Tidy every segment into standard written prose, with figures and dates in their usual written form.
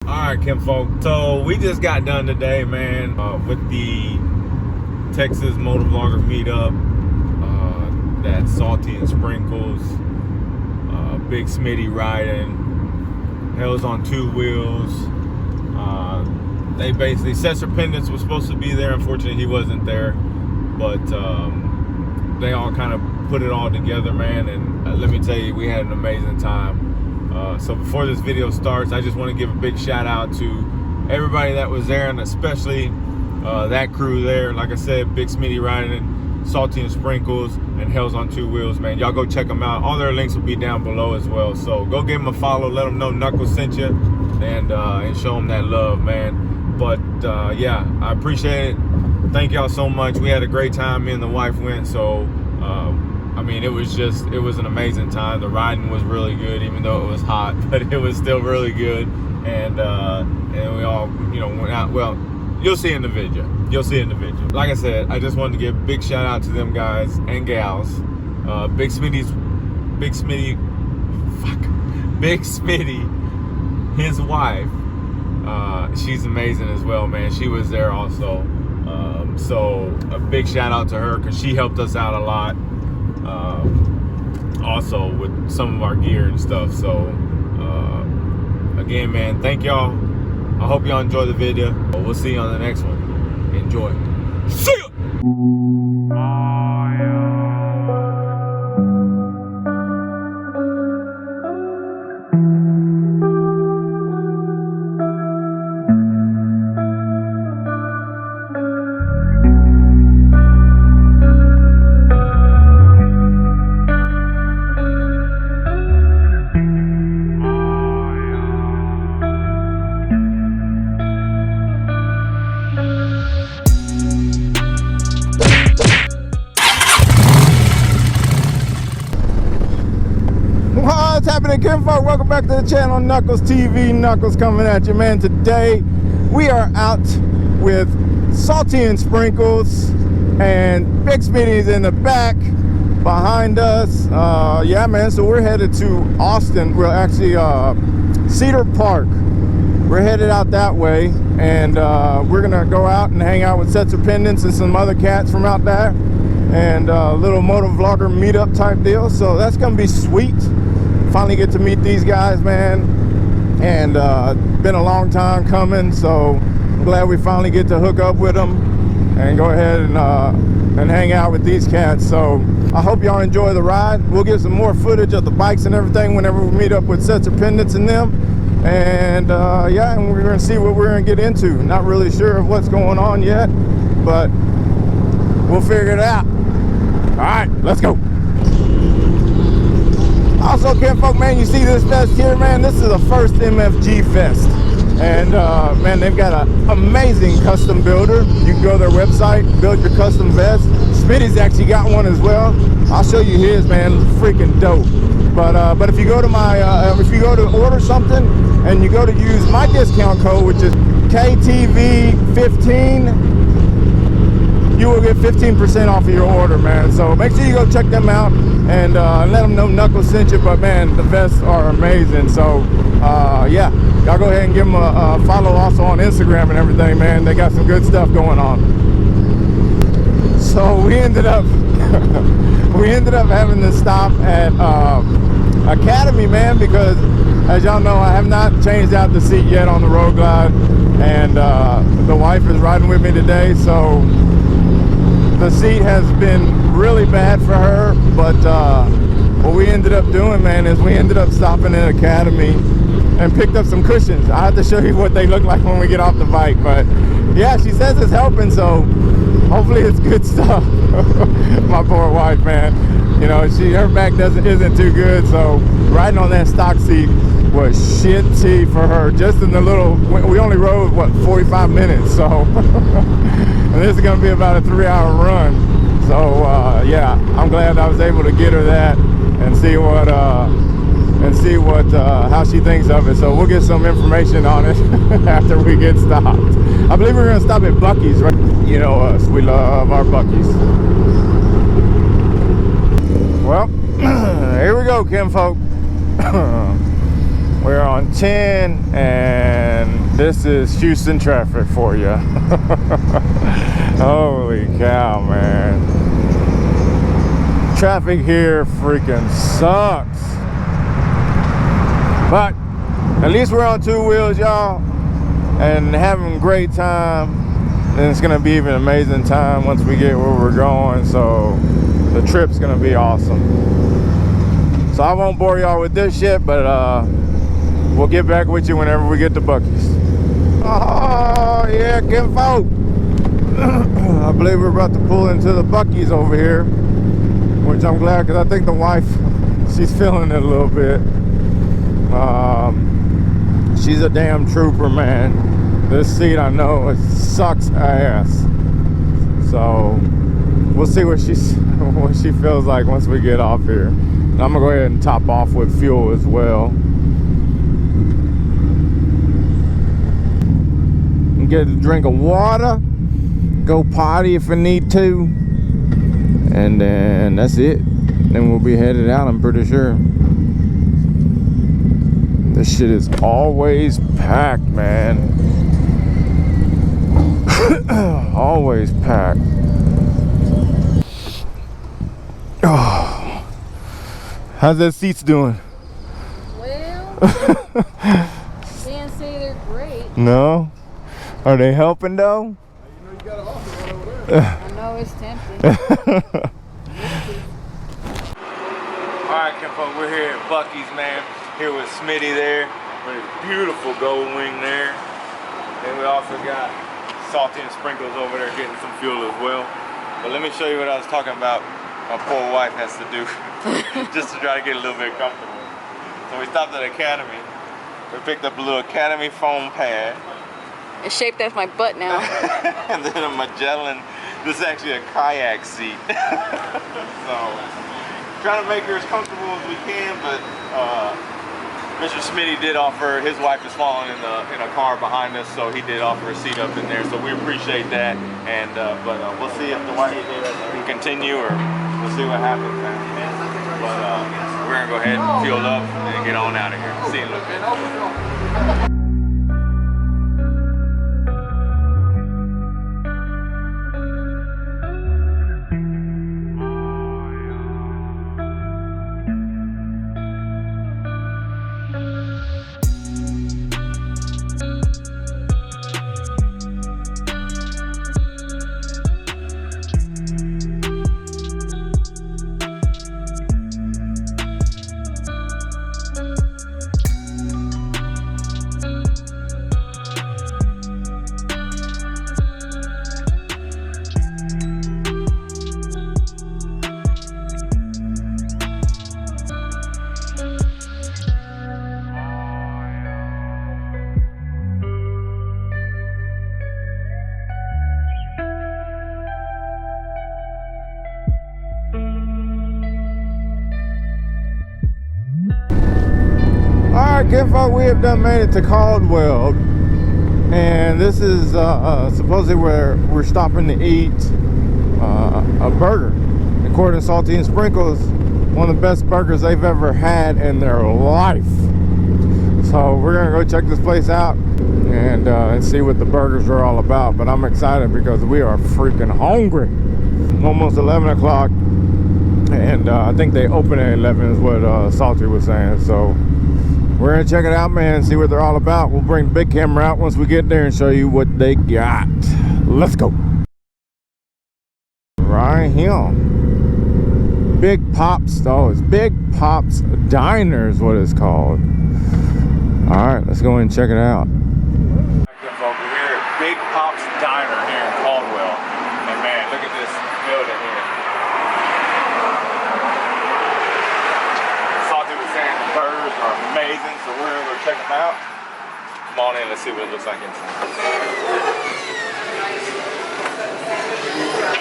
Alright, kinfolk. So we just got done today, man, with the Texas Motovlogger meetup. That Salty and Sprinkles, Big SMITTY riding, Hells on Two Wheels. They basically, Cesar Pendants was supposed to be there. Unfortunately, he wasn't there. But they all kind of put it all together, man. And let me tell you, we had an amazing time. So before this video starts, I just want to give a big shout out to everybody that was there, and especially that crew there. Like I said, Big SMITTY riding, Salty and Sprinkles, and Hells on Two Wheels, man. Y'all go check them out. All their links will be down below as well. So go give them a follow, let them know Knuckles sent you, and show them that love, man. But yeah, I appreciate it. Thank y'all so much. We had a great time. Me and the wife went, so I mean, it was an amazing time. The riding was really good, even though it was hot, but it was still really good. And we all, you know, went out. Well, you'll see in the video. You'll see in the video. Like I said, I just wanted to give a big shout out to them guys and gals. Big SMITTY, his wife. She's amazing as well, man. She was there also. So a big shout out to her, because she helped us out a lot. Also with some of our gear and stuff. So again, man, thank y'all. I hope y'all enjoy the video. We'll see you on the next one. Enjoy. See ya! What's happening, kinfolk? Welcome back to the channel, Knuckles TV. Knuckles coming at you, man. Today we are out with Salty and Sprinkles, and Big SMITTY's in the back behind us. Yeah, man, so we're headed to Austin. We're actually Cedar Park. We're headed out that way, and we're gonna go out and hang out with Cesar Pendants and some other cats from out there, and a little Motovlogger meetup type deal. So that's gonna be sweet. Finally get to meet these guys, man, and been a long time coming, so I'm glad we finally get to hook up with them and go ahead and hang out with these cats. So I hope y'all enjoy the ride. We'll get some more footage of the bikes and everything whenever we meet up with Cesar Pendants and them, and yeah, and we're gonna see what we're gonna get into. Not really sure of what's going on yet, but we'll figure it out. All right, let's go. Also, kinfolk, man, you see this fest here, man? This is the first MFG fest, and man, they've got an amazing custom builder. You can go to their website, build your custom vest. SMITTY's actually got one as well. I'll show you his, man. It's freaking dope. But if you go to my if you go to order something and you go to use my discount code, which is KTV15, you will get 15% off of your order, man. So make sure you go check them out and let them know Knuckles sent you. But man, the vests are amazing. So yeah, y'all go ahead and give them a follow also on Instagram and everything, man. They got some good stuff going on. So we ended up having to stop at Academy, man, because as y'all know, I have not changed out the seat yet on the Road Glide, and the wife is riding with me today, so the seat has been really bad for her. But what we ended up doing, man, is we ended up stopping at Academy and picked up some cushions. I have to show you what they look like when we get off the bike, but yeah, she says it's helping, so hopefully it's good stuff. My poor wife, man, you know, her back isn't too good, so riding on that stock seat was shitty for her. Just in the little, we only rode what, 45 minutes, so and this is gonna be about a 3-hour run. So yeah, I'm glad I was able to get her that and see what how she thinks of it. So we'll get some information on it after we get stopped. I believe we're gonna stop at Buc-ee's, right? You know us, we love our Buc-ee's. Well, here we go, kinfolk. We're on 10 and This is Houston traffic for you. Holy cow, man. Traffic here freaking sucks. But at least we're on two wheels, y'all, and having a great time. And it's gonna be even amazing time once we get where we're going. So the trip's gonna be awesome. So I won't bore y'all with this shit, but we'll get back with you whenever we get to Buc-ee's. Oh yeah, kinfolk. I believe we're about to pull into the Buc-ee's over here, which I'm glad, because I think the wife, she's feeling it a little bit. She's a damn trooper, man. This seat, I know, it sucks ass. So we'll see what she feels like once we get off here. I'm gonna go ahead and top off with fuel as well. Get a drink of water, go potty if I need to, and then that's it. Then we'll be headed out, I'm pretty sure. This shit is always packed, man. Always packed. Oh. How's that seats doing? Well, can't say they're great. No? Are they helping though? You know you got an offer one over there. I know it's tempting. Alright, kinfolk, we're here at Buc-ee's, man. Here with SMITTY there, with his beautiful gold wing there. And we also got Salty and Sprinkles over there getting some fuel as well. But let me show you what I was talking about my poor wife has to do just to try to get a little bit comfortable. So we stopped at Academy. We picked up a little Academy foam pad. It's shaped as my butt now. And then a Magellan. This is actually a kayak seat. So, trying to make her as comfortable as we can, but Mr. SMITTY did offer, his wife is falling in a car behind us, so he did offer a seat up in there, so we appreciate that. And but we'll see if the wife can continue, or we'll see what happens, man. But we're gonna go ahead and fuel up and get on out of here. See you in a little bit. Alright, kinfolk, we have done made it to Caldwell, and this is supposedly where we're stopping to eat a burger. According to Salty and Sprinkles, one of the best burgers they've ever had in their life. So we're gonna go check this place out and see what the burgers are all about. But I'm excited because we are freaking hungry. Almost 11 o'clock, and I think they open at 11 is what Salty was saying. So we're gonna check it out, man, see what they're all about. We'll bring the big camera out once we get there and show you what they got. Let's go. Right here. Big Pops, though. It's Big Pops Diner is what it's called. Alright, let's go and check it out. We're here at Big Pops Diner here in Caldwell. And man, look at this building here. Salty was saying the burgers are amazing, so we're gonna go check them out. Come on in, let's see what it looks like inside.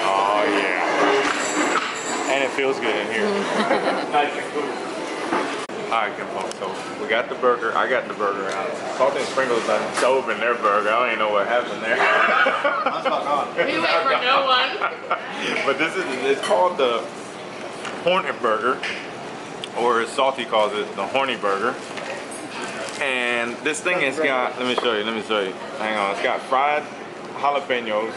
Oh yeah. And it feels good in here. Nice and cool. Alright, kinfolk, so we got the burger. I got the burger out. Salty and Sprinkles done dove in their burger. I don't even know what happened there. That's not gone. We wait for no one. But this is, it's called the Hornet Burger, or as Salty calls it, the Horny Burger. And this thing has got, let me show you. Hang on, it's got fried jalapenos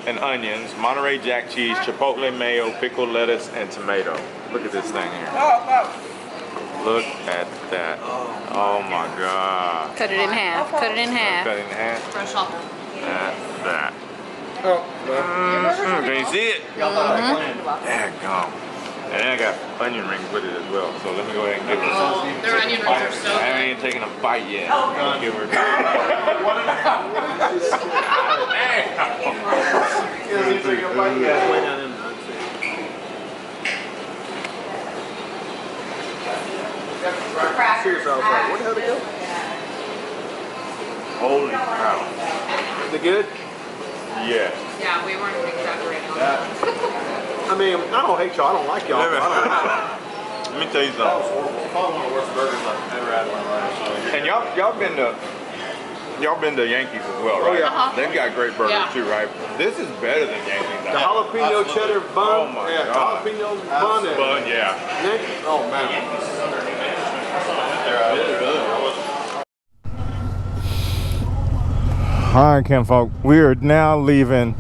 and onions, Monterey Jack cheese, chipotle mayo, pickled lettuce, and tomato. Look at this thing here. Look at that. Oh my God. Cut it in half. Cut it in half. Cut it in half. Fresh off. That's that. Oh, Can you see it? There it go. And then I got onion rings with it as well. So let me go ahead and give her some. Their onion rings are so I haven't even taken a bite yet. I'll give her. where the hell they go? Holy cow. Is it good? Yeah. Yeah, we weren't exaggerating on that. I mean, I don't hate y'all. I don't like y'all. Let me tell you something. Probably one of the worst burgers I've ever had in my life. And y'all been to Yankees as well, right? yeah. They've got great burgers Yeah. too, right? This is better than Yankees. The jalapeno cheddar bun. Oh my yeah, God. jalapeno bun. And Bun, yeah. Yankees. Oh man. All right, Kinfolk, we are now leaving,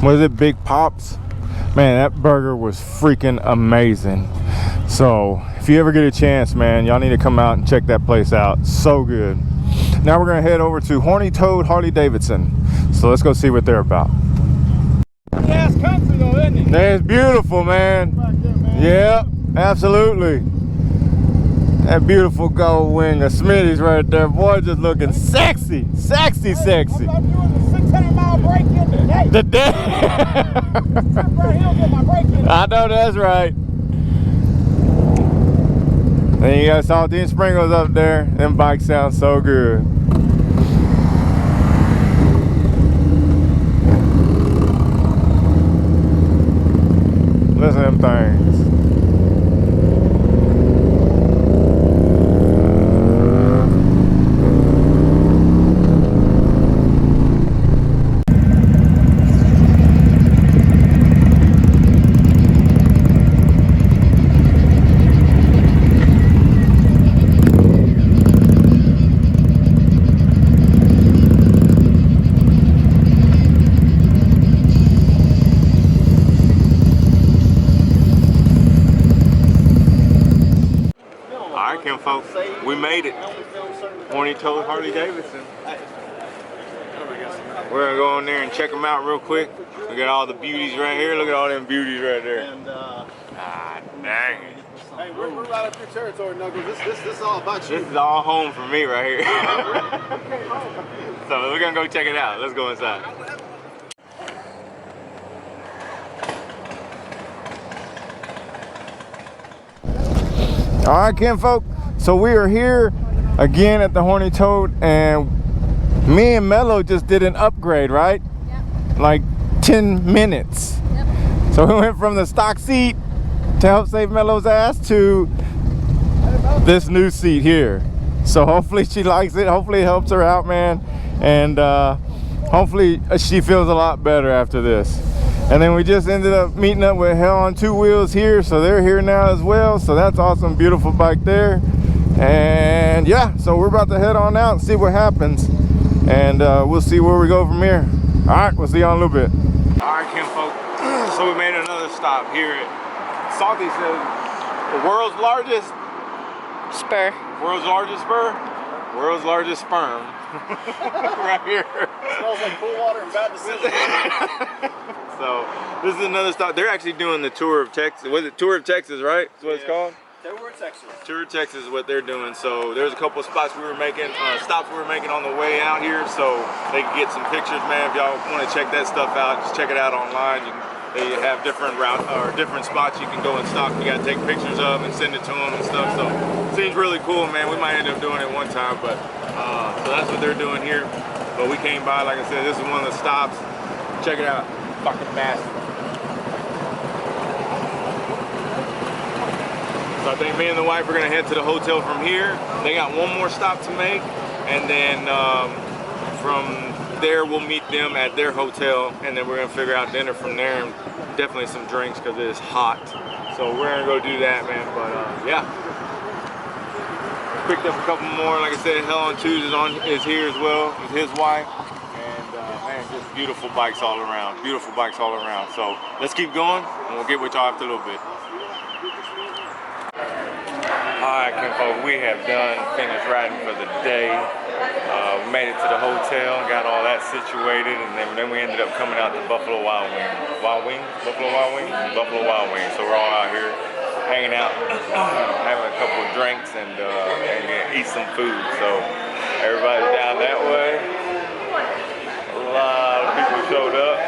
what is it, Big Pops? Man, that burger was freaking amazing. So if you ever get a chance, man, y'all need to come out and check that place out. So good. Now we're gonna head over to Horny Toad Harley Davidson. So let's go see what they're about. Gas country though, isn't it? That's beautiful, man. Back there, man. Yeah, absolutely. That beautiful gold wing of Smitty's right there, boy, just looking sexy, sexy, sexy. I'm doing the 600-mile break-in today. The day. Right here, get my break-in. I know that's right. Then you got Salty and Sprinkles up there. Them bikes sound so good. Listen to them things. Alright, Kim folks, we made it. Horny Toad Harley Davidson. We're gonna go in there and check them out real quick. We got all the beauties right here. Look at all them beauties right there. Ah, dang it. Hey, we're right up your territory, Knuckles. This is all about you. This is all home for me right here. So we're gonna go check it out. Let's go inside. All right, Kinfolk. So we are here again at the Horny Toad, and me and Mello just did an upgrade, right? Yep. Like 10 minutes. Yep. So we went from the stock seat to help save Mello's ass to this new seat here. So hopefully she likes it. Hopefully it helps her out, man. And hopefully she feels a lot better after this. And then we just ended up meeting up with Hell on Two Wheels here. So they're here now as well. So that's awesome. Beautiful bike there. And yeah, so we're about to head on out and see what happens. And we'll see where we go from here. All right, we'll see you in a little bit. All right, Kim folk. So we made another stop here at Salty says the world's largest Spur. world's largest spur, world's largest sperm. Right here. Smells like cool water and bad decisions. So this is another stop. They're actually doing the tour of Texas. Was it Tour of Texas, right? That's what it's called? Tour of Texas. Tour of Texas is what they're doing. So there's a couple of spots we were making, stops we were making on the way out here, so they can get some pictures, man. If y'all want to check that stuff out, just check it out online. They have different route or different spots you can go and stop. You gotta take pictures of and send it to them and stuff. So seems really cool, man. We might end up doing it one time, but so that's what they're doing here. But we came by, like I said, this is one of the stops. Check it out, fucking massive. So I think me and the wife are gonna head to the hotel from here. They got one more stop to make, and then from there we'll meet them at their hotel, and then we're gonna figure out dinner from there, and definitely some drinks because it is hot. So we're gonna go do that, man. But yeah. picked up a couple more. Like I said, Hell on Twos is here as well with his wife. And man, just beautiful bikes all around. Beautiful bikes all around. So let's keep going and we'll get with y'all after a little bit. Alright, kinfolk, we have finished riding for the day. We made it to the hotel and got all that situated, and then we ended up coming out to Buffalo Wild Wings. Buffalo Wild Wings. So we're all out here hanging out, having a couple of drinks, and eat some food. So everybody's down that way. A lot of people showed up.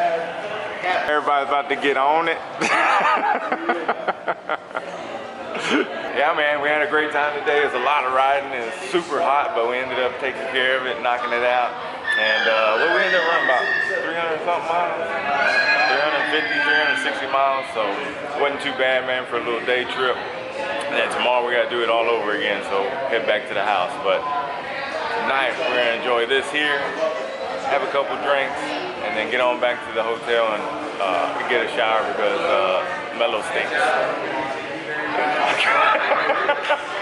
Everybody's about to get on it. Yeah, man, we had a great time today. It was a lot of riding. It was super hot, but we ended up taking care of it, knocking it out. And what we ended up running about 300 something miles, 350, 360 miles. So it wasn't too bad, man, for a little day trip. And then tomorrow we got to do it all over again, so head back to the house. But tonight we're gonna enjoy this here, have a couple drinks, and then get on back to the hotel and get a shower because Mello stinks.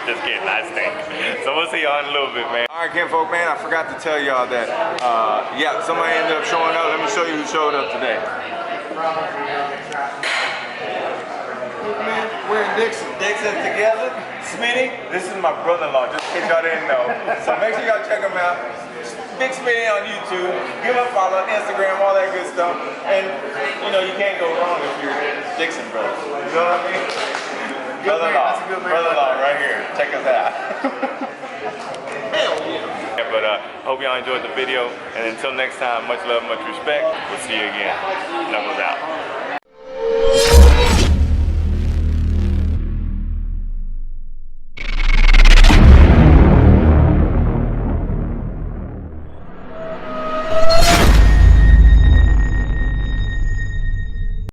Just kidding, I stink. So we'll see y'all in a little bit, man. All right, kinfolk, man, I forgot to tell y'all that, yeah, somebody ended up showing up. Let me show you who showed up today. Man, we're in Dixon together. Smitty, this is my brother-in-law, just in case y'all didn't know. So make sure y'all check him out. Big Smitty on YouTube. Give him a follow on Instagram, all that good stuff. And, you know, you can't go wrong if you're Dixon brothers. You know what I mean? Brother-in-law right here. Check us out. Hell yeah. But hope y'all enjoyed the video. And until next time, much love, much respect. We'll see you again. Knuckles out.